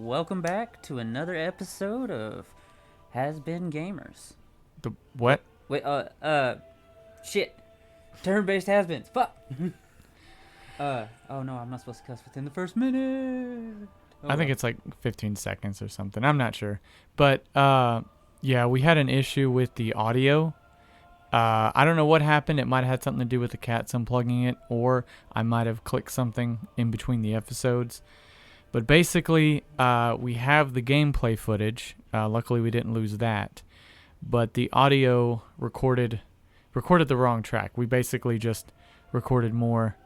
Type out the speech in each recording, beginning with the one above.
welcome back to another episode of Has Been Gamers. The what? Wait, shit. Turn-based has-beens. Fuck. Oh no, I'm not supposed to cuss within the first minute. Oh, I think it's like 15 seconds or something. I'm not sure. But, yeah, we had an issue with the audio. I don't know what happened. It might have had something to do with the cats unplugging it, or I might have clicked something in between the episodes. But basically, we have the gameplay footage. Luckily, we didn't lose that. But the audio recorded the wrong track. We basically just recorded more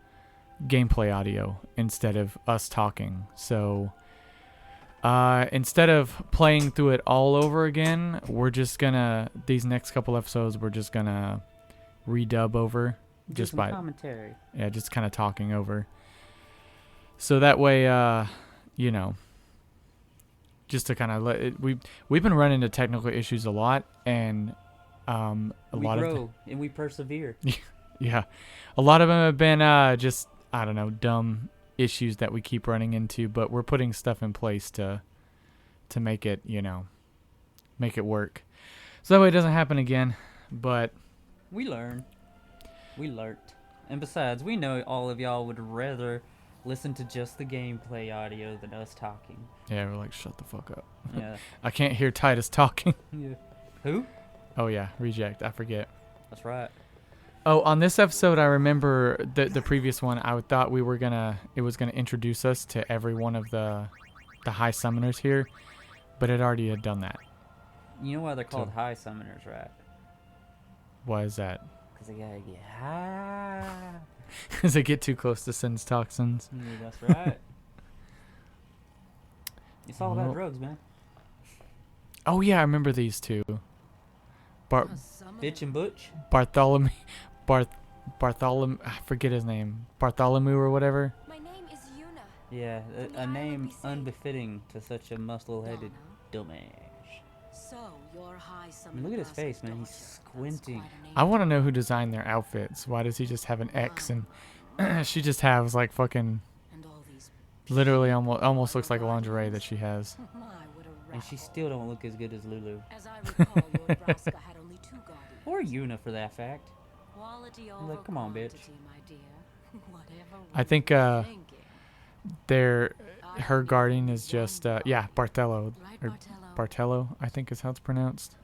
gameplay audio instead of us talking. So instead of playing through it all over again, we're just gonna, these next couple episodes, we're just gonna redub over just by commentary. Yeah, just kind of talking over. So that way, you know, just to kind of let it, we've been running into technical issues a lot, and we grow and we persevere. Yeah, a lot of them have been just, I don't know, dumb issues that we keep running into, but we're putting stuff in place to make it, you know, make it work. So that way it doesn't happen again. But we learned. And besides, we know all of y'all would rather listen to just the gameplay audio than us talking. Yeah, we're like, shut the fuck up. Yeah. I can't hear Titus talking. Yeah. Who? Oh yeah, Reject. I forget. That's right. Oh, on this episode, I remember the previous one. I thought it was gonna introduce us to every one of the high summoners here, but it already had done that. You know why they're called high summoners, right? Why is that? Because they gotta get high. Because they get too close to Sin's toxins. Yeah, that's right. It's all about drugs, man. Oh yeah, I remember these two. Bitch and Butch. Bartholomew. I forget his name. Bartholomew or whatever. My name is Yuna. Yeah, a name unbefitting to such a muscle-headed dumbass. So your high I mean, look at his face, man. He's squinting. I want to know who designed their outfits. Why does he just have an X and she just has like fucking literally almost looks like lingerie that she has. And she still don't look as good as Lulu. As I recall, Lord Braska had only 2 guardians. Or Yuna, for that fact. Quality I'm like, come on, bitch. my dear. I think her guardian is just Bartello. Right, Or Bartello, I think is how it's pronounced.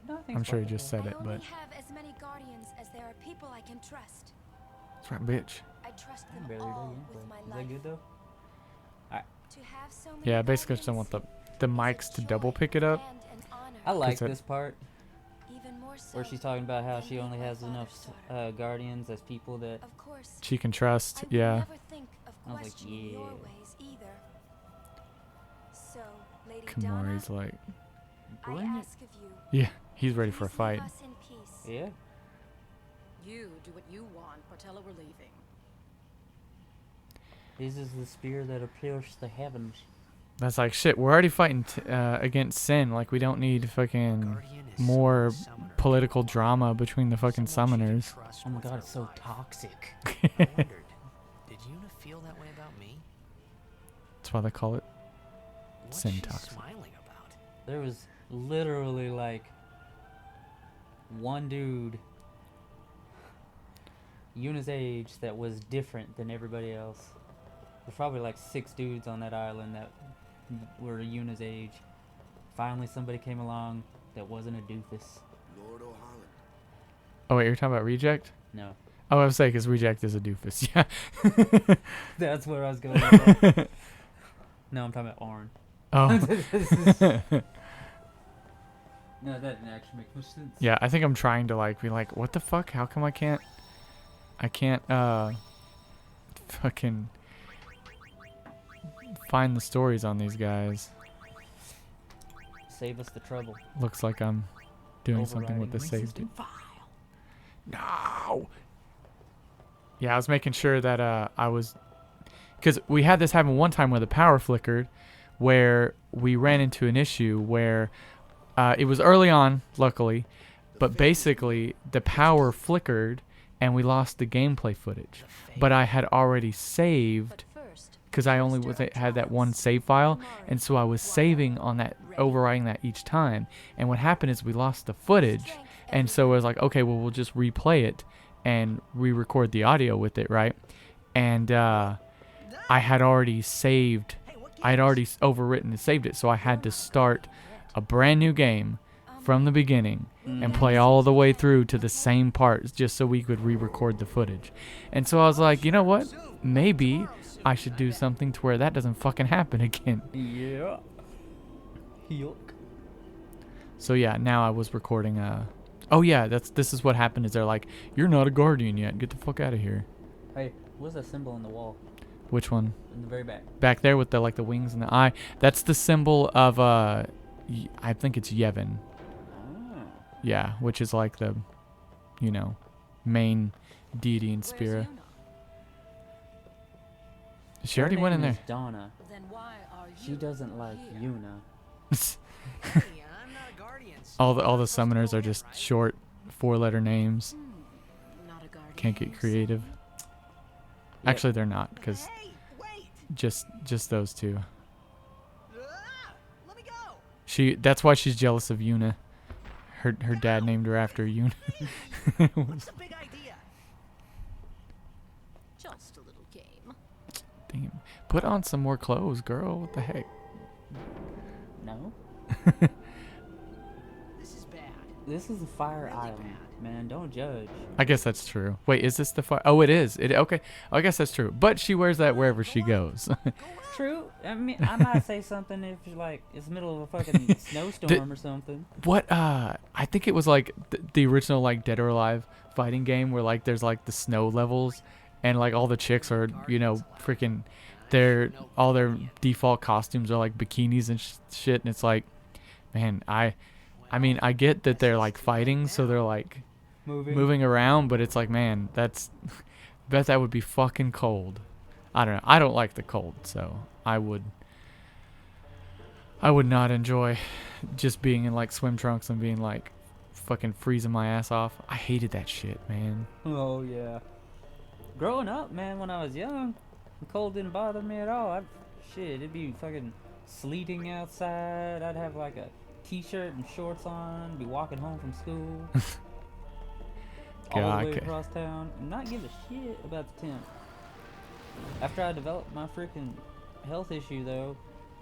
No, I think I'm it's sure he Bartello. just said I it, only but have as many guardians as there are people I can trust. that's right, bitch. I trust I them barely know all gameplay. with my Is life. that good though? To have so many Yeah, basically just don't want guardians the is a mics to joy double pick it up. and an honor. I like 'Cause it- this part Even more so where she's talking about how than she only being my has enough father's daughter. guardians as people that. Of course, She can trust, I would yeah. never think of I was like, questioning your yeah. ways either. So, Lady Kamori's Donna, like, I Bring it. ask of you, yeah, he's ready for a please fight. leave us in peace. Yeah. You do what you want, Portella, we're leaving. This is the spear that appears the heavens. That's like, shit, we're already fighting against Sin. Like, we don't need fucking more political drama between the fucking summoners. Oh my god, it's so toxic. I wondered, did Yuna feel that way about me? That's why they call it What's Sin she toxic. smiling about? There was literally like one dude Yuna's age that was different than everybody else. There's probably like 6 dudes on that island that were Yuna's age. Finally somebody came along that wasn't a doofus. Lord O'Holland. Oh, wait, you're talking about Reject? No. Oh, I was saying, because Reject is a doofus. Yeah. That's where I was going with that. No, I'm talking about Orin. Oh. No, that didn't actually make much sense. Yeah, I think I'm trying to, like, be like, what the fuck? How come I can't, fucking find the stories on these guys? Save us the trouble. Looks like I'm doing something with the Overriding safety. system. No. Yeah, I was making sure that I was, because we had this happen one time where the power flickered, where we ran into an issue where it was early on, luckily, but basically the power flickered and we lost the gameplay footage. But I had already saved But first, because I only had that one save file, and so I was saving on that, overriding that each time. And what happened is we lost the footage, and so it was like, okay, well, we'll just replay it and re-record the audio with it, right? And I had already saved, I had already overwritten and saved it, so I had to start a brand new game from the beginning and play all the way through to the same parts just so we could re-record the footage. And so I was like, you know what? Maybe I should do something to where that doesn't fucking happen again. Yeah. Yuck. So yeah, now I was recording oh yeah, this is what happened is they're like, you're not a guardian yet. Get the fuck out of here. Hey, what's that symbol on the wall? Which one? In the very back. Back there with the like the wings and the eye. That's the symbol of I think it's Yevon. Oh. Yeah, which is like the, you know, main deity and spirit. Where's Yuna? She already Her went in name there. is Donna. Then why are She you doesn't like here? Yuna. Hey, I'm not a guardian. so all the I'm supposed to summoners go are in, just right? short 4-letter names. Not a guardian. Can't get yourself. creative. Yeah. Actually, they're not, because Hey, wait! just those two. Let me go! That's why she's jealous of Yuna. Her dad named her after Yuna. What's the big idea? Just a little game. Damn. Put on some more clothes, girl. What the heck? No. This is bad. This is a fire Really island, bad. man. Don't judge. I guess that's true. Wait, is this the fire? Oh, it is. Okay. I guess that's true. But she wears that wherever she goes. True. I mean, I might say something if like it's the middle of a fucking snowstorm or something. What? I think it was like the original like Dead or Alive fighting game where like there's like the snow levels and like all the chicks are, you know, freaking all their default costumes are like bikinis and shit, and it's like, man, I mean, I get that they're like fighting, so they're like moving around, but it's like, man, that's bet that would be fucking cold. I don't know. I don't like the cold, so I would not enjoy just being in like swim trunks and being like fucking freezing my ass off. I hated that shit, man. Oh yeah. Growing up, man, when I was young, the cold didn't bother me at all. It'd be fucking sleeting outside. I'd have like a t-shirt and shorts on, be walking home from school. All God, the way okay. across town, and not give a shit about the temp. After I developed my freaking health issue, though,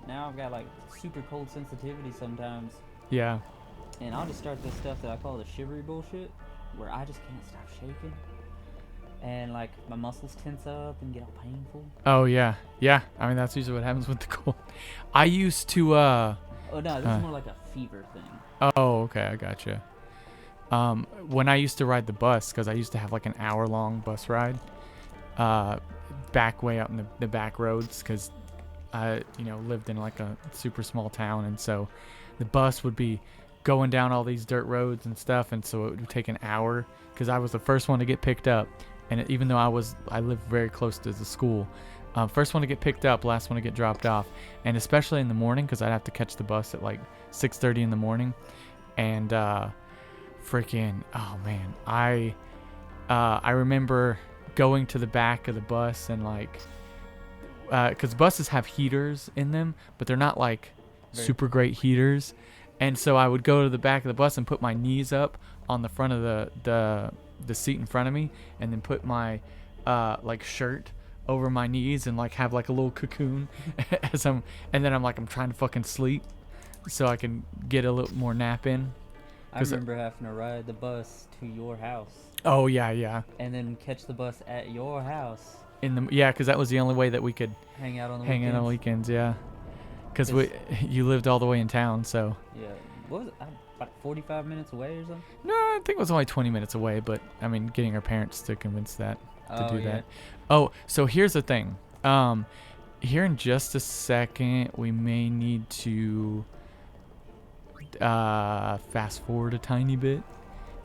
now I've got like super cold sensitivity sometimes, Yeah. and I'll just start this stuff that I call the shivery bullshit, where I just can't stop shaking, and like my muscles tense up and get all painful. Oh yeah. Yeah. I mean, that's usually what happens with the cold. I used to Oh no, this is more like a fever thing. Oh, okay, I gotcha. When I used to ride the bus, because I used to have like an hour-long bus ride, back way out in the back roads, because I, lived in like a super small town, and so the bus would be going down all these dirt roads and stuff, and so it would take an hour, because I was the first one to get picked up, and even though I lived very close to the school, first one to get picked up, last one to get dropped off, and especially in the morning, because I'd have to catch the bus at like 6:30 in the morning, and freaking, oh man, I remember going to the back of the bus and like, because buses have heaters in them, but they're not like super great heaters, and so I would go to the back of the bus and put my knees up on the front of the seat in front of me, and then put my like shirt over my knees and like have like a little cocoon and then I'm trying to fucking sleep so I can get a little more nap in. I remember having to ride the bus to your house Oh yeah. and then catch the bus at your house, Because that was the only way that we could hang out on the hang out weekends. on weekends. Yeah, because you lived all the way in town, so. Yeah, what was it? About 45 minutes away or something? No, I think it was only 20 minutes away, but I mean, getting our parents to convince that to do yeah. that. Oh, so here's the thing. Here in just a second, we may need to fast forward a tiny bit,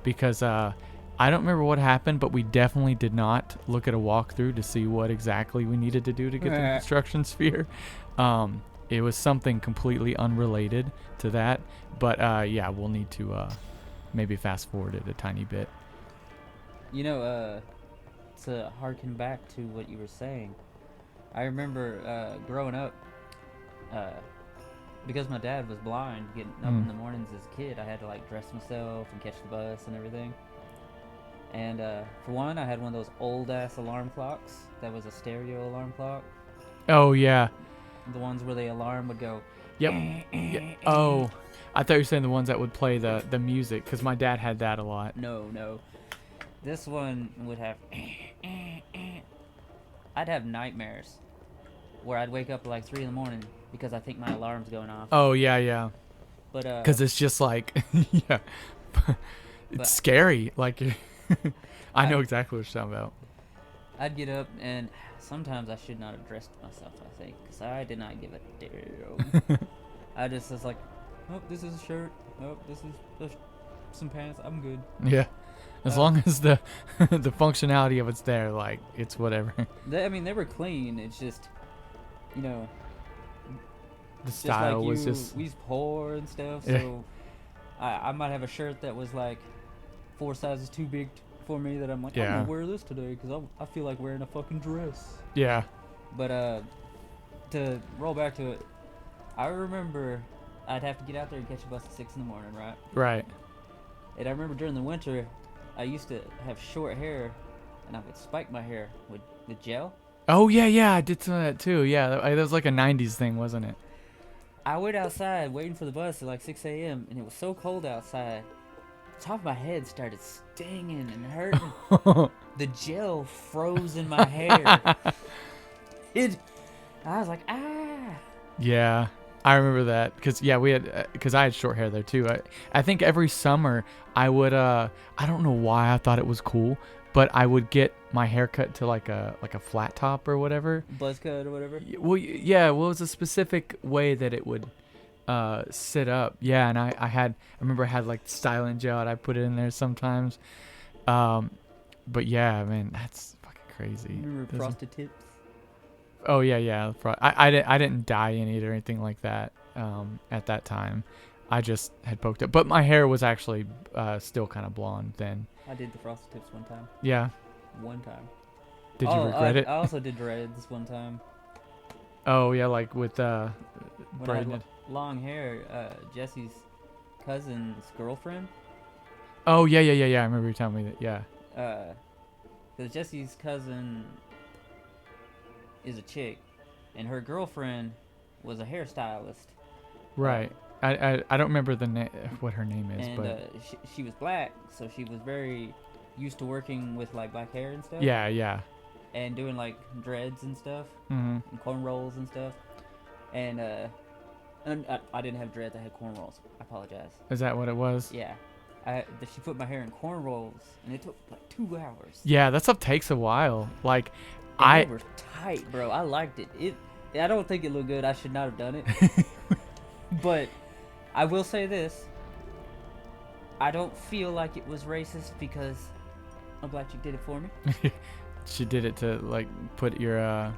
because I don't remember what happened, but we definitely did not look at a walkthrough to see what exactly we needed to do to get the construction sphere. It was something completely unrelated to that, but yeah, we'll need to maybe fast forward it a tiny bit. To harken back to what you were saying, I remember growing up, uh, because my dad was blind, getting up in the mornings as a kid, I had to like dress myself and catch the bus and everything. And for one, I had one of those old ass alarm clocks that was a stereo alarm clock. Oh yeah. The ones where the alarm would go. Yep. Yeah. Oh, I thought you were saying the ones that would play the music, because my dad had that a lot. No. This one would have. I'd have nightmares where I'd wake up at like 3 in the morning because I think my alarm's going off. Oh yeah. But Because it's just like, yeah, But- it's scary. Like, I know exactly what you're talking about. I'd get up and sometimes I should not have dressed myself, I think, because I did not give a damn. I just was like, oh, this is a shirt. Oh, this is some pants. I'm good. Yeah, as long as the the functionality of it's there, like it's whatever. I mean, they were clean. It's just, you know, The just style like was you, just we was poor and stuff, Yeah. so I might have a shirt that was like 4 sizes too big for me that I'm like, I'm Yeah. gonna wear this today because I feel like wearing a fucking dress. yeah. But to roll back to it, I remember I'd have to get out there and catch a bus at 6 in the morning, right? Right. And I remember during the winter, I used to have short hair, and I would spike my hair with gel. Oh yeah. I did some of that too. Yeah, that was like a '90s thing, wasn't it? I went outside waiting for the bus at like 6 a.m. and it was so cold outside. The top of my head started stinging and hurting. The gel froze in my hair. I was like, ah. Yeah, I remember that because we had because I had short hair there too. I think every summer I would I don't know why I thought it was cool, but I would get my hair cut to like a flat top or whatever. Buzz cut or whatever. Well, yeah, well, it was a specific way that it would sit up. Yeah, and I remember I had like styling gel and I put it in there sometimes. But yeah, man, that's fucking crazy. Remember Doesn't- frosted tips? Oh yeah. I didn't dye in it or anything like that at that time. I just had poked it, but my hair was actually still kind of blonde then. I did the frosted tips one time. Yeah. One time. Did you regret it? I also did dreads one time. Oh yeah, like with When I braiding had it. long hair, Jesse's cousin's girlfriend. Oh yeah. I remember you telling me that. Yeah. Because Jesse's cousin is a chick, and her girlfriend was a hairstylist. Right. I don't remember what her name is, And but she was black, so she was very used to working with like black hair and stuff. yeah. And doing like dreads and stuff, Mm-hmm. and cornrows and stuff. And I didn't have dreads. I had cornrows. I apologize. Is that what it was? Yeah. She put my hair in cornrows, and it took like 2 hours. Yeah, that stuff takes a while. Like, And they were tight, bro. I liked it. I don't think it looked good. I should not have done it. But I will say this. I don't feel like it was racist because a black chick did it for me. she did it to like put your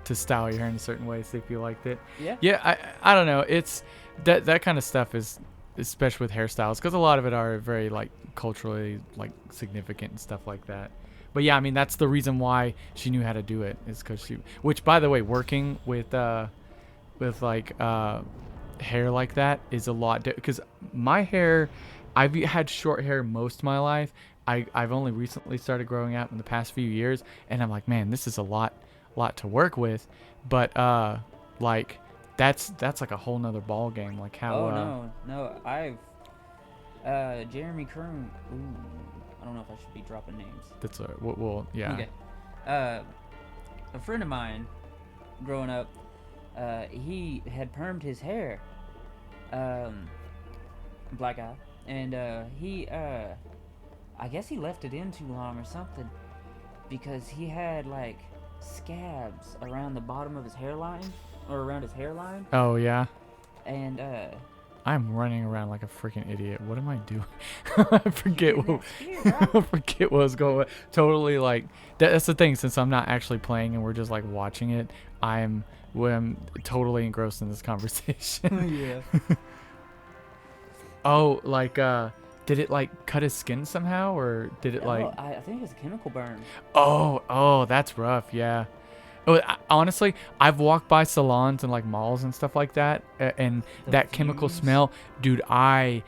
to style your hair in a certain way, see if you liked it. Yeah. Yeah, I don't know. It's that kind of stuff is especially with hairstyles because a lot of it are very like culturally like significant and stuff like that. But yeah, I mean that's the reason why she knew how to do it is because she. Which by the way, working with like hair like that is a lot because my hair, I've had short hair most of my life. I've only recently started growing out in the past few years, and I'm like, man, this is a lot to work with. But like that's like a whole nother ball game. Like how. Oh no, I've Jeremy Kern. Ooh, I don't know if I should be dropping names. That's well, yeah. Okay. A friend of mine, growing up, he had permed his hair. Black guy, and he I guess he left it in too long or something, because he had like scabs around the bottom of his hairline or around his hairline, Oh yeah. and I'm running around like a freaking idiot. What am I doing? I forget getting what. that spear, bro. I forget what was going on. Totally like that's the thing. Since I'm not actually playing and we're just like watching it, I'm totally engrossed in this conversation. Yeah. Oh, like did it like cut his skin somehow, or did it like? I think it's a chemical burn. Oh, that's rough. Yeah. Honestly, I've walked by salons and like malls and stuff like that, and The that chemical fumes? smell, dude. I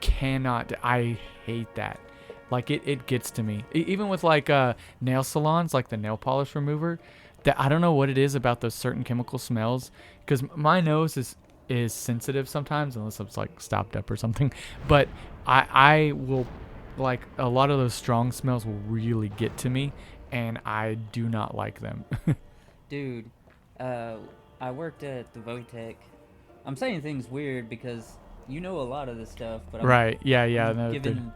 cannot. I hate that. Like it gets to me. Even with like nail salons, like the nail polish remover. That I don't know what it is about those certain chemical smells, because my nose is sensitive sometimes, unless it's like stopped up or something. But I will, like, a lot of those strong smells will really get to me, and I do not like them. Dude, I worked at the Votech. I'm saying things weird because you know a lot of this stuff, but I'm, Right? Yeah. I'm No, giving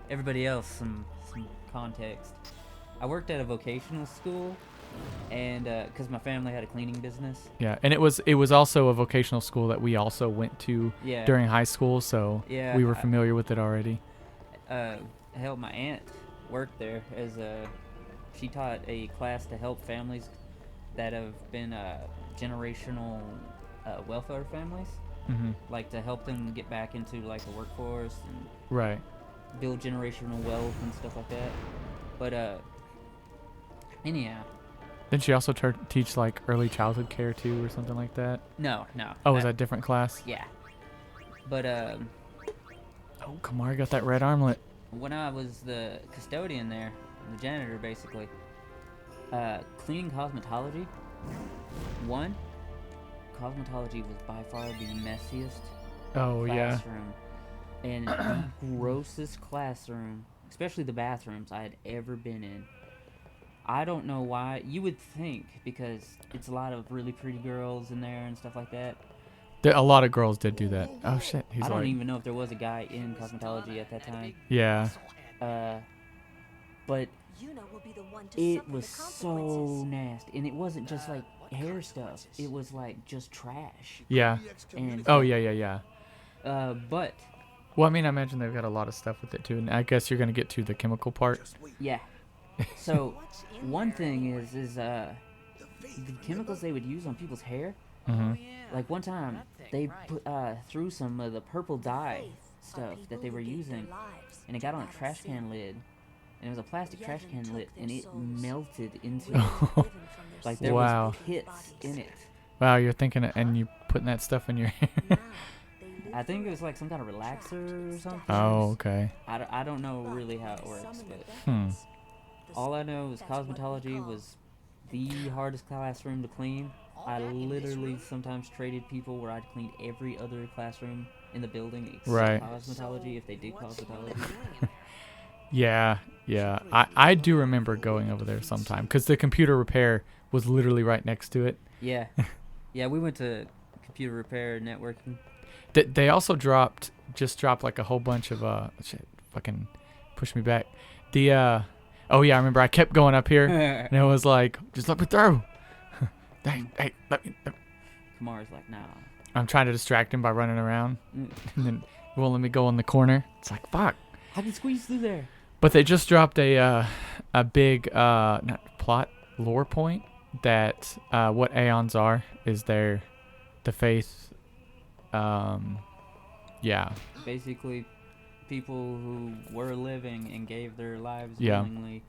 everybody else some context. I worked at a vocational school, and because my family had a cleaning business. yeah, and it was also a vocational school that we also went to Yeah. during high school, so Yeah, we were familiar with it already. Hell, my aunt worked there as a. She taught a class to help families that have been generational welfare families, Hmm. like to help them get back into like the workforce and Right. build generational wealth and stuff like that. But anyhow, Didn't she also teach like early childhood care too, or something like that? no. Oh, was that a different class? Yeah. But Oh, Kamari got that red armlet. when I was the custodian there, the janitor basically, cleaning cosmetology. One, cosmetology was by far the messiest Oh yeah. classroom and the grossest classroom, especially the bathrooms I had ever been in. I don't know why. You would think because it's a lot of really pretty girls in there and stuff like that. A lot of girls did do that. Oh shit, he's I don't like, even know if there was a guy in cosmetology at that time. yeah. But Yuna will be the one to it suffer was the so consequences. nasty, and it wasn't just like hair stuff. It was like just trash. Yeah. And Oh yeah. but Well, I mean, I imagine they've got a lot of stuff with it too, and I guess you're gonna get to the chemical part. yeah. So one thing is the chemicals they would use on people's hair. Hmm. Like one time they put threw some of the purple dye stuff that they were using, and it got on a trash can lid, and it was a plastic trash can lid, and it melted into it. Like there Wow. was pits in it. Wow, you're thinking, and you putting that stuff in your hair. I think it was like some kind of relaxer or something. Oh, okay. I don't know really how it works, but Hmm. all I know is cosmetology was the hardest classroom to clean. I literally sometimes traded people where I'd cleaned every other classroom in the building except Right. cosmetology if they did cosmetology. Yeah. I do remember going over there sometime because the computer repair was literally right next to it. Yeah. Yeah, we went to computer repair networking. They also dropped like a whole bunch of shit, fucking push me back. The oh yeah, I remember I kept going up here and it was like, just let me through. hey, let me. Kamara's like, nah. I'm trying to distract him by running around, Mm. and then he won't let me go in the corner. It's like, fuck. I can squeeze through there. But they just dropped a big not plot lore point that what Aeons are is the faith. Yeah. Basically, people who were living and gave their lives Yeah. willingly.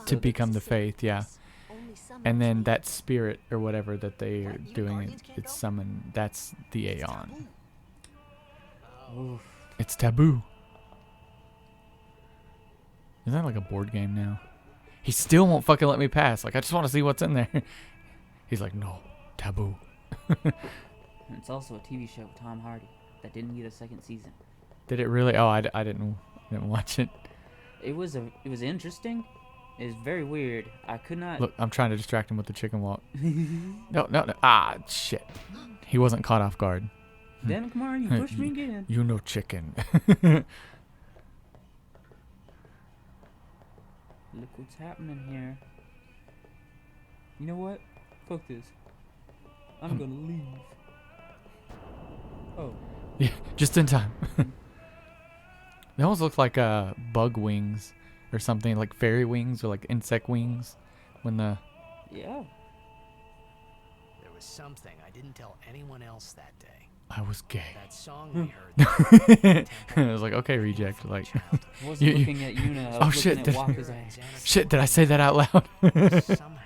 To become the faith, yeah. And then that spirit or whatever that they are doing, it's summoned. That's the Aeon. Oof. It's taboo. Is that like a board game now? He still won't fucking let me pass. Like, I just want to see what's in there. He's like, no, taboo. And it's also a TV show with Tom Hardy that didn't get a second season. Did it really? Oh, I didn't watch it. It was interesting. It was very weird. I could not. Look, I'm trying to distract him with the chicken walk. No. Ah, shit. He wasn't caught off guard. Then Kamara, you pushed me again. You know chicken. Look what's happening here. You know what? Fuck this. I'm gonna leave. Oh. Yeah, just in time. They almost look like bug wings or something, like fairy wings or like insect wings. When the Yeah. There was something I didn't tell anyone else that day. I was gay. That song we heard. I was like, okay, reject. Like, I wasn't You- looking at Yuna. I Oh, was shit, looking did- at Waka's ass. shit, did I say that out loud? Somehow,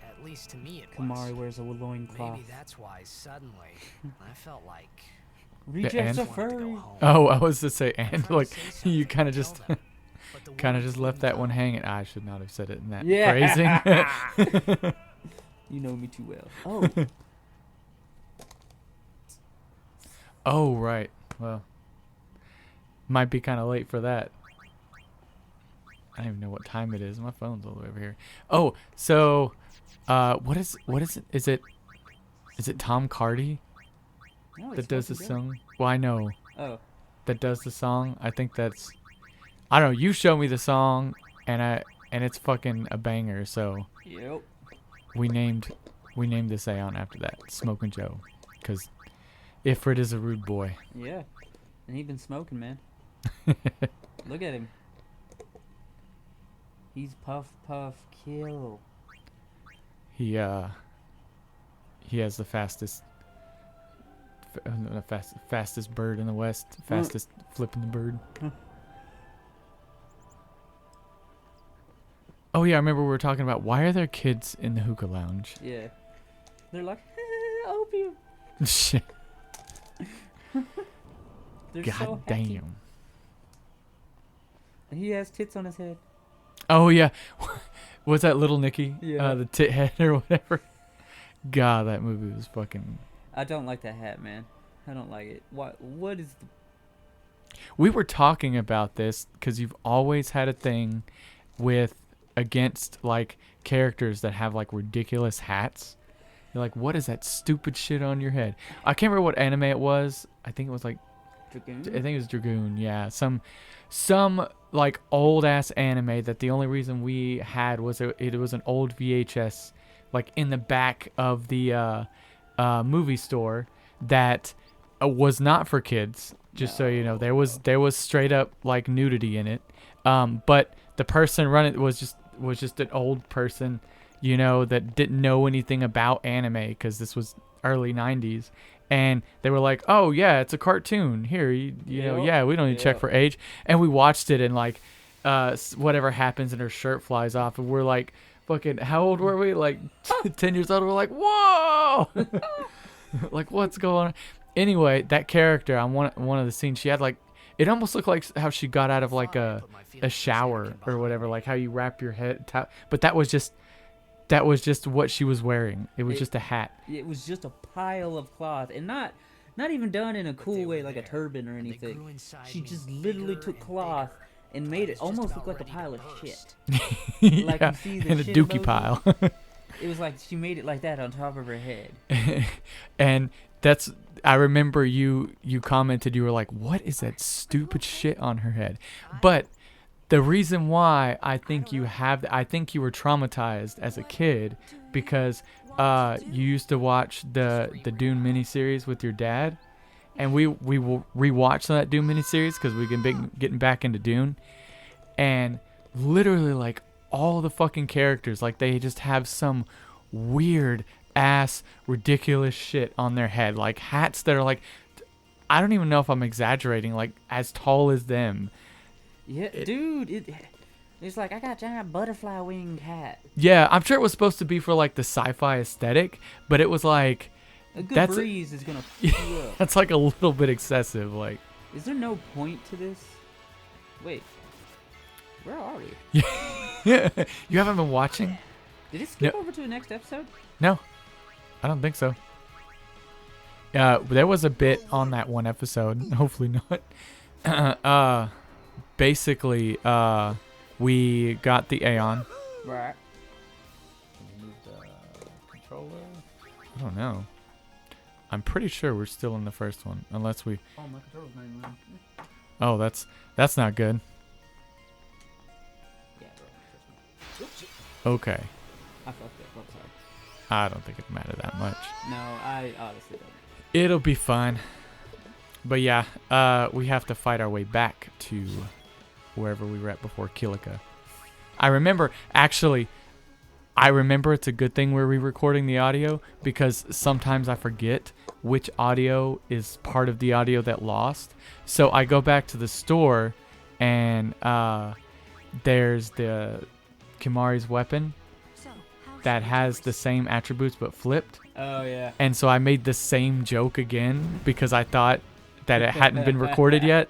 at least least to me it Kamari was. wears a loincloth. Maybe that's why suddenly I felt like Rejects ant? a I wanted to go furry. home. Oh, I was to say, I and tried like to say something you to kind of tell just them, but the kind of words just left that wouldn't one come. hanging. I should not have said it in that Yeah. phrasing. You know me too well. Oh, Oh, right. Well, might be kind of late for that. I don't even know what time it is. My phone's all the way over here. Oh, so, what is it? Is it Tom Cardy no, it's that does the fucking dope. song? Well, I know Oh, that does the song. I think that's, I don't know. You show me the song, and it's fucking a banger. So yep. we named this Aeon after that, Smoking Joe, because Ifrit is a rude boy. Yeah. And he been smoking, man. Look at him. He's puff puff kill. He has the fastest fastest bird in the west, fastest flipping the bird. Oh yeah, I remember we were talking about why are there kids in the hookah lounge? Yeah. They're like opium. Shit. They're God so happy. damn. And he has tits on his head. Oh yeah. Was that Little Nicky? Yeah. The tit head or whatever. God, that movie was fucking. I don't like that hat, man. I don't like it. What is the... We were talking about this because you've always had a thing with against like characters that have like ridiculous hats. You're like, what is that stupid shit on your head? I can't remember what anime it was. I think it was like, Dragoon? I think it was Dragoon. Yeah, some like old ass anime that the only reason we had was it was an old VHS like in the back of the movie store that was not for kids. Just so you know, there was straight up like nudity in it. But the person running it was just an old person, you know, that didn't know anything about anime because this was early 90s. And they were like, oh, yeah, it's a cartoon. Here, you know, Yep. yeah, we don't need to check Yep. for age. And we watched it and, like, whatever happens and her shirt flies off. And we're like, fucking, how old were we? Like, 10 years old. We're like, whoa! Like, what's going on? Anyway, that character on one of the scenes, she had, like, it almost looked like how she got out of, like, a shower or whatever. Like, how you wrap your head. But that was just what she was wearing. It was just a hat. It was just a pile of cloth, and not even done in a cool way like a turban or anything. She just literally took cloth and made it almost look like a pile of shit. Like Yeah, you see the in a shit dookie emoji? pile. It was like she made it like that on top of her head. And that's, I remember you commented, you were like, what is that stupid shit on her head? But the reason why I think you were traumatized as a kid because you used to watch the Dune miniseries with your dad, and we will rewatch that Dune miniseries because we've been getting back into Dune, and literally like all the fucking characters, like they just have some weird ass ridiculous shit on their head, like hats that are like, I don't even know if I'm exaggerating, like as tall as them. Yeah, dude, it's like I got a giant butterfly wing hat. Yeah, I'm sure it was supposed to be for like the sci-fi aesthetic, but it was like A good That's- breeze is gonna fuck you up. that's like a little bit excessive. Like, Is there no point to this? Wait, where are we? you haven't been watching? Did it skip No. over to the next episode? No, I don't think so. There was a bit on that one episode. Hopefully not. Basically, we got the Aeon. Right. Controller? I don't know. I'm pretty sure we're still in the first one, unless we. Oh, my controller's not even on. Oh, that's not good. Yeah, bro. Trust me. Okay, I fucked up. I'm sorry. I don't think it mattered that much. No, I honestly don't. It'll be fine. But yeah, we have to fight our way back to wherever we were at before Kilika. I remember it's a good thing we're re-recording the audio because sometimes I forget which audio is part of the audio that lost. So I go back to the store and there's the Kimari's weapon. So, how's that has the same attributes but flipped. Oh yeah. And so I made the same joke again because I thought that it hadn't been recorded yet.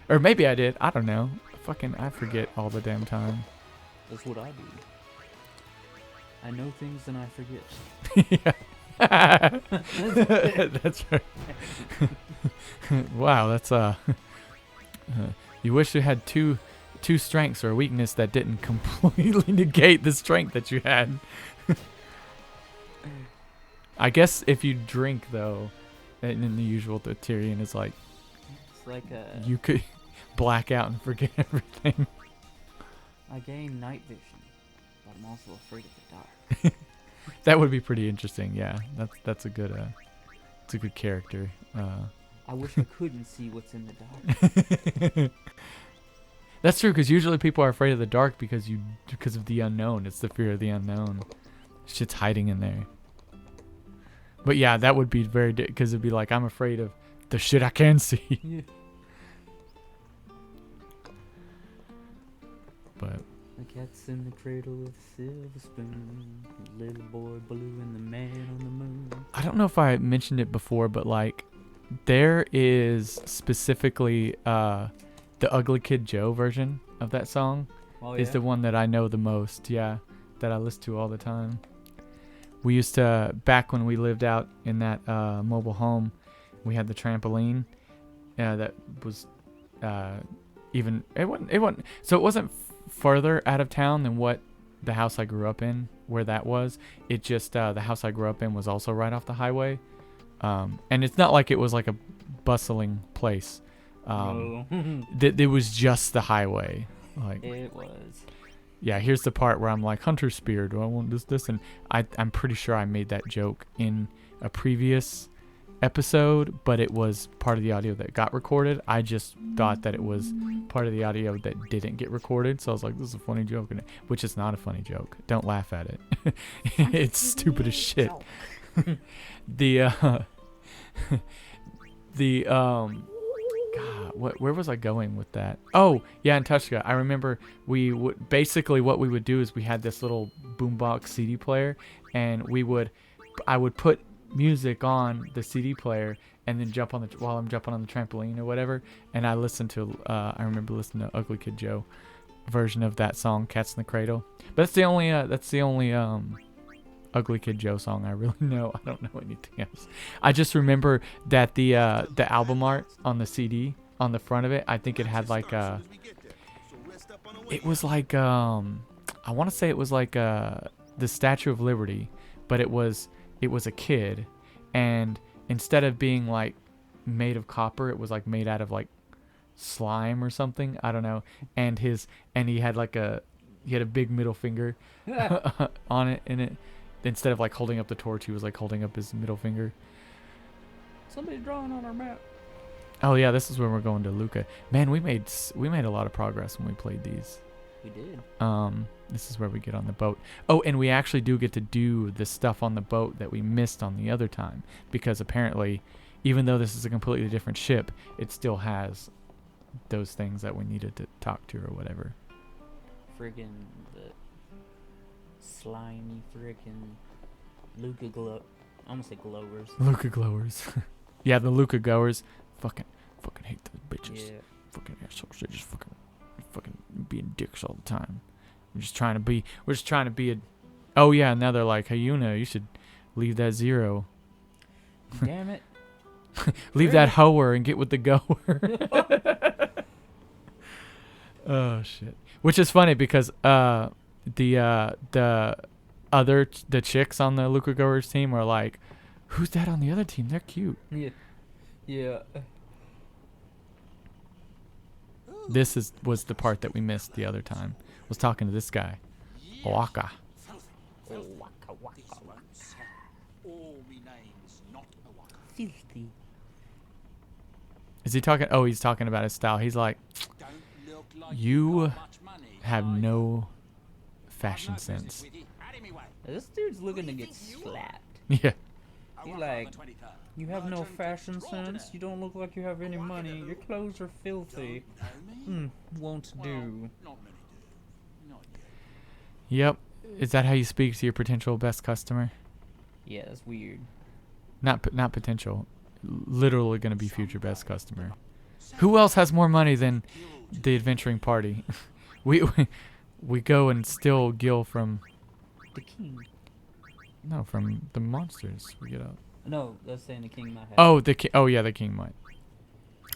Or maybe I did. I don't know. I forget all the damn time. That's what I do. I know things and I forget. Yeah. That's right. Wow, that's you wish you had two strengths or a weakness that didn't completely negate the strength that you had. I guess if you drink though, and in the usual, the Tyrion is like, It's like you could black out and forget everything. I gain night vision, but I'm also afraid of the dark. That would be pretty interesting. Yeah, that's a good it's a good character. I wish I couldn't see what's in the dark. That's true, because usually people are afraid of the dark because of the unknown. It's the fear of the unknown. Shit's hiding in there. But yeah, that would be very because it'd be like, I'm afraid of the shit I can see. Yeah. But The cat's in the cradle with a silver spoon. The little boy blue and the man on the moon. I don't know if I mentioned it before, but like there is specifically the Ugly Kid Joe version of that song. Oh, Is the one that I know the most, yeah, that I listen to all the time. We used to, back when we lived out in that mobile home, we had the trampoline that was it wasn't further out of town than what the house I grew up in, where that was. It just, the house I grew up in was also right off the highway. And it's not like it was like a bustling place. It was just the highway. Like, it was. yeah, here's the part where I'm like, Hunter Spear, do I want this? And I'm pretty sure I made that joke in a previous episode, but it was part of the audio that got recorded. I just thought that it was part of the audio that didn't get recorded, so I was like, this is a funny joke, which is not a funny joke. Don't laugh at it. It's stupid as shit. God, where was I going with that? Oh, yeah, in Tushka, I remember basically what we would do is we had this little boombox CD player, and I would put music on the CD player and then while I'm jumping on the trampoline or whatever, and I remember listening to Ugly Kid Joe version of that song, Cats in the Cradle. But that's the only Ugly Kid Joe song I really know. I don't know anything else. I just remember that the album art on the CD on the front of it, I think it had like it was like I want to say it was like the Statue of Liberty, but it was a kid, and instead of being like made of copper, it was like made out of like slime or something. I don't know. And he had a big middle finger on it, and it. Instead of like holding up the torch, he was like holding up his middle finger. Somebody's drawing on our map. Oh yeah, this is where we're going to Luca. Man, we made a lot of progress when we played these. We did. This is where we get on the boat. Oh, and we actually do get to do the stuff on the boat that we missed on the other time, because apparently, even though this is a completely different ship, it still has those things that we needed to talk to or whatever. Friggin' the slimy frickin' Luca I'm gonna say glowers. Luca glowers. Yeah, the Luca goers. Fucking hate those bitches. Yeah. Fucking assholes. They're just fucking being dicks all the time. We're just trying to be a. Oh yeah, now they're like, hey, you should leave that zero. Damn it. Leave that hoer and get with the goer. Oh shit. Which is funny because the chicks on the Luca Goers team are like, who's that on the other team? They're cute. Yeah. Yeah. This was the part that we missed the other time. Was talking to this guy, Owaka. Filthy. Is he talking? Oh, he's talking about his style. He's like, you have no fashion sense. This dude's looking to get slapped. Yeah. He's like, you have no fashion sense. You don't look like you have any money. Your clothes are filthy. Won't do. Yep. Is that how you speak to your potential best customer? Yeah, that's weird. Not potential. Literally going to be future best customer. Who else has more money than the adventuring party? we go and steal Gil from The king. from the monsters. We get out. No, that's saying the king might have. Oh, the king. Oh yeah, the king might.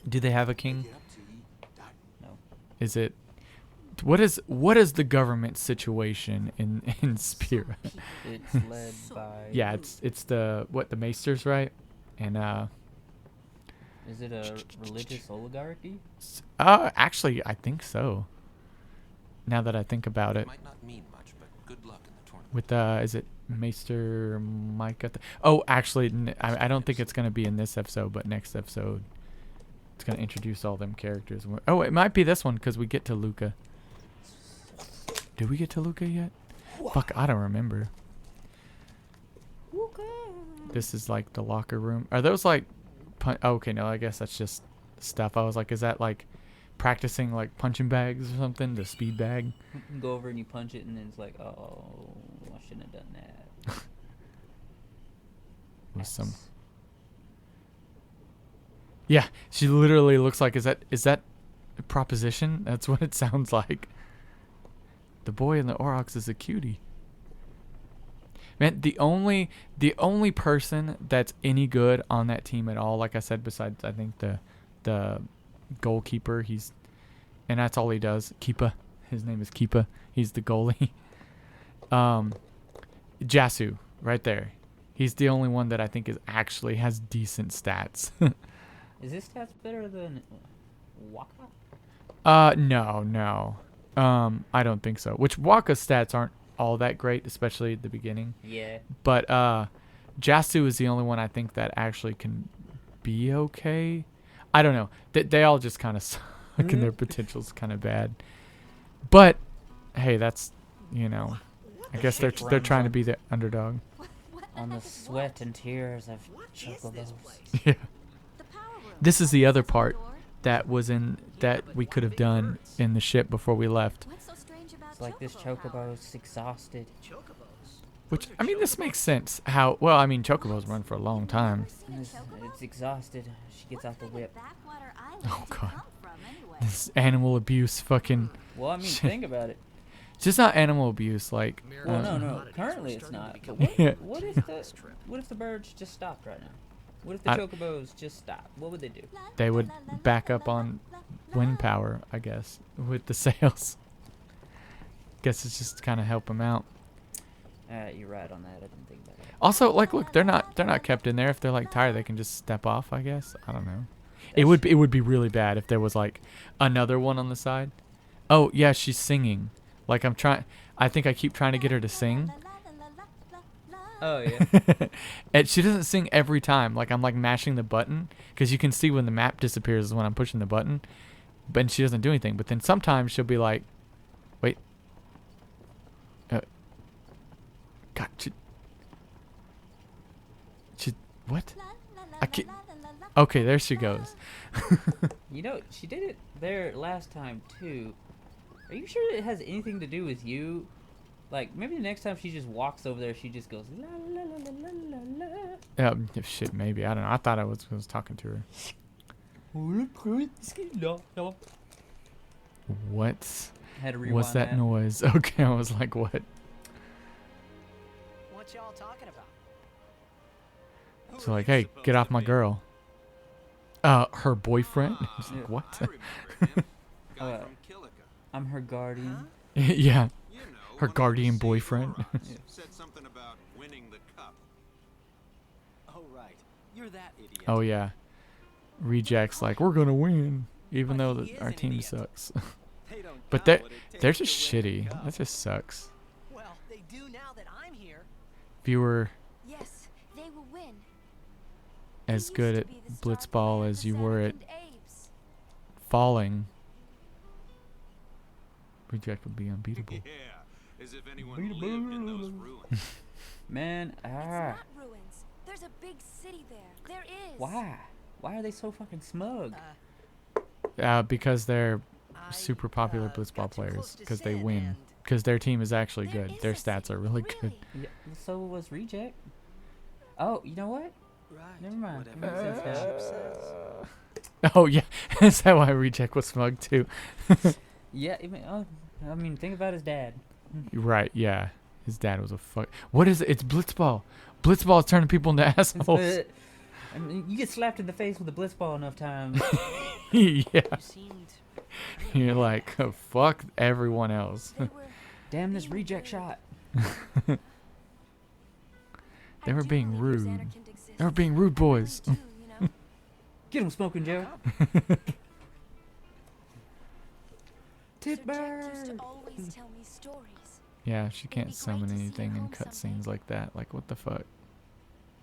Do they have a king? No. Is it? What is the government situation in Spira? It's led by. Yeah, it's the Maesters, right? And Is it a religious oligarchy? actually, I think so. Now that I think about it, Might not mean much, but good luck in the tournament. with is it Maester Micah? Oh, actually, I don't think it's gonna be in this episode, but next episode, it's gonna introduce all them characters. Oh, it might be this one because we get to Luca. Did we get to Luca yet? Fuck, I don't remember. This is like the locker room. Are those like? Oh, okay, no, I guess that's just stuff. I was like, is that like practicing like punching bags or something? The speed bag. You go over and you punch it, and then it's like, oh, I shouldn't have done that. With some. Yeah, she literally looks like. Is that a proposition? That's what it sounds like. The boy in the Aurochs is a cutie. Man, the only person that's any good on that team at all, like I said, besides I think the goalkeeper, and that's all he does. Keepa, his name is Keepa. He's the goalie. Jasu, right there. He's the only one that I think actually has decent stats. Is his stats better than Waka? No. I don't think so. Which Waka's stats aren't all that great, especially at the beginning. Yeah. But Jasu is the only one I think that actually can be okay. I don't know. They all just kind of suck and their potential's kind of bad. But hey, that's I guess they're trying to be the underdog. On the sweat and tears of Chocobos. Yeah. The power room. This is the other Opens the part door. that we could have done in the ship before we left. What's so strange about It's like this chocobo power? Chocobo's exhausted. Chocobos. Which I mean, this makes sense. How well? I mean, Chocobos run for a long time. Never seen a chocobo? It's exhausted. She gets What out the kind of whip. backwater island Oh, did it God. come from, anyway? This animal abuse, fucking. Well, I mean, think about it. It's just not animal abuse, like. Well, uh, no. Commodities Currently, were it's starting to not. become But Yeah. what if the birds just stopped right now? What if the I- Chocobos just stopped? What would they do? They would back up on wind power, I guess, with the sails. Guess it's just to kind of help them out. You're right on that. I didn't think about that. Also, like, look, they're not kept in there. If they're like tired, they can just step off. I guess. I don't know. It would be really bad if there was like another one on the side. Oh yeah, she's singing. Like I think I keep trying to get her to sing. Oh yeah. And she doesn't sing every time. Like I'm like mashing the button because you can see when the map disappears is when I'm pushing the button, but she doesn't do anything. But then sometimes she'll be like, "Wait, God, she what? I can't. Okay, there she goes." You know, she did it there last time too. Are you sure it has anything to do with you? Like maybe the next time she just walks over there, she just goes la la la la la la la. Shit, maybe I don't know. I thought I was talking to her. What Had to rewind was that that. noise? Okay, I was like, what? What y'all talking about? So like, hey, get off my girl. Her boyfriend. It's like, what? I remember him. Guy Uh, from Killica. I'm her guardian. Yeah, You know, her one of the guardian Sea boyfriend. Aurochs said something about winning the cup. Oh, right. You're that idiot. Oh yeah. Rejects like we're gonna win, even But though he is our an team idiot. sucks. They don't But got they're what it they're takes just to win the shitty. cup. That just sucks. Well, they do now that I'm here. Viewer, Yes, they will win. as He good used at to be the star blitzball player as for you were at Seven Apes. falling, Reject would be unbeatable. Yeah, as if anyone lived in those ruins. Man, It's not ruins. There's a big city there. There is. why? Why are they so fucking smug? Because they're I, super popular got blitzball too close players to because they sin win and because their team is actually There good. is Their a stats city, are really good. really. Yeah, so was Reject. Oh, you know what? Right. Never mind. Whatever That makes the sense now. ship says. Oh yeah, that's how I Reject was smug too. Yeah, I mean, think about his dad. Right? Yeah, his dad was a fuck. What is it? It's Blitzball. Blitzball is turning people into assholes. I mean, you get slapped in the face with a blitzball enough times. Yeah, You seemed. you're like, oh, fuck everyone else. They were. Damn this being reject rude. shot. They were I do being believe rude. Xanarkand exists. They were being rude I really boys. do, you know? Get him, Smoking Joe. Sir Tit Jack used to bird. always tell me stories. Yeah, she It'd can't be great summon to see anything her in home someday. cutscenes like that. Like, what the fuck?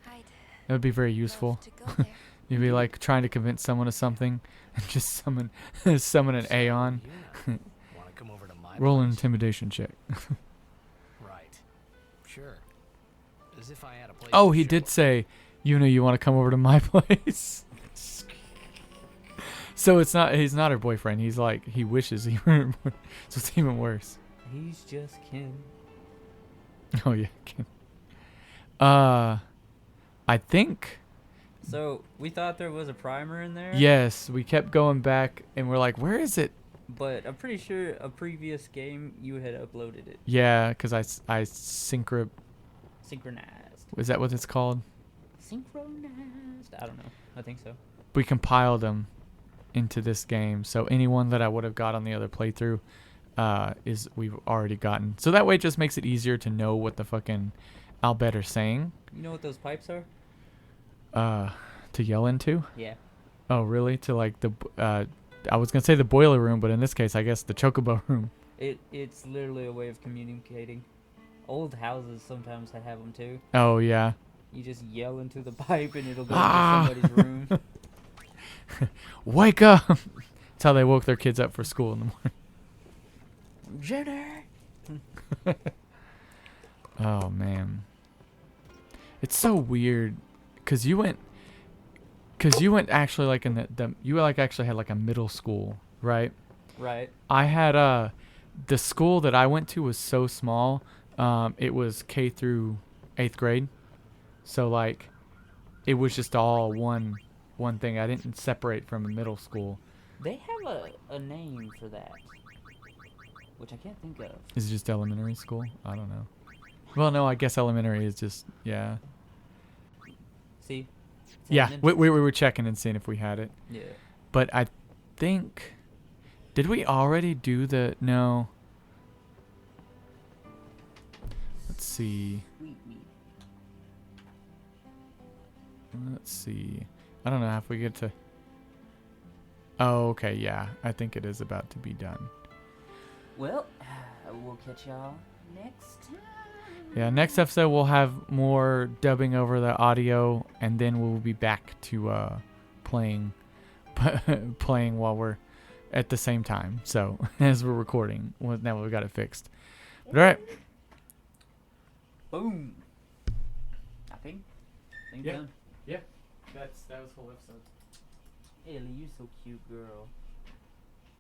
I'd That would be very love useful. to go there. You'd be like trying to convince someone of something, and just summon an Aeon. Want to come over to my Roll an place? intimidation check. Right. Sure. As if I had a place. Oh, to he show did up. say, you want to come over to my place. So he's not her boyfriend. He's like, he wishes he were. So it's even worse. He's just Kim. Oh yeah. I think So we thought there was a primer in there. yes. We kept going back, and we're like, where is it? But I'm pretty sure a previous game you had uploaded it. Yeah, because I Synchronized. is that what it's called? Synchronized. I don't know. I think so. We compiled them into this game, so anyone that I would have got on the other playthrough is we've already gotten. So that way it just makes it easier to know what the fucking Albert are saying You know what those pipes are? to yell into. Yeah. Oh, really? To like I was gonna say the boiler room, but in this case, I guess the chocobo room. It's literally a way of communicating. Old houses sometimes have them too. Oh yeah. You just yell into the pipe and it'll go Ah! into somebody's room. Wake up! That's how they woke their kids up for school in the morning. Jenny. Oh man, it's so weird, cause you went actually like in you like actually had like a middle school, right? Right. I had the school that I went to was so small. It was K through 8th grade, so like it was just all one thing. I didn't separate from a middle school. They have a name for that, which I can't think of. Is it just elementary school? I don't know. Well, no, I guess elementary is just yeah. See? Yeah, Sound we were checking and seeing if we had it. Yeah. But I think, did we already do the, no. Let's see. Sweet meat. Let's see. I don't know if we get to, oh, okay, yeah. I think it is about to be done. Well, we'll catch y'all next time. Yeah, next episode we'll have more dubbing over the audio, and then we'll be back to playing while we're at the same time. So as we're recording, well, now we've got it fixed. But, all right. Boom. I think Yeah. done. Yeah, that was the whole episode. Ellie, you so cute, girl.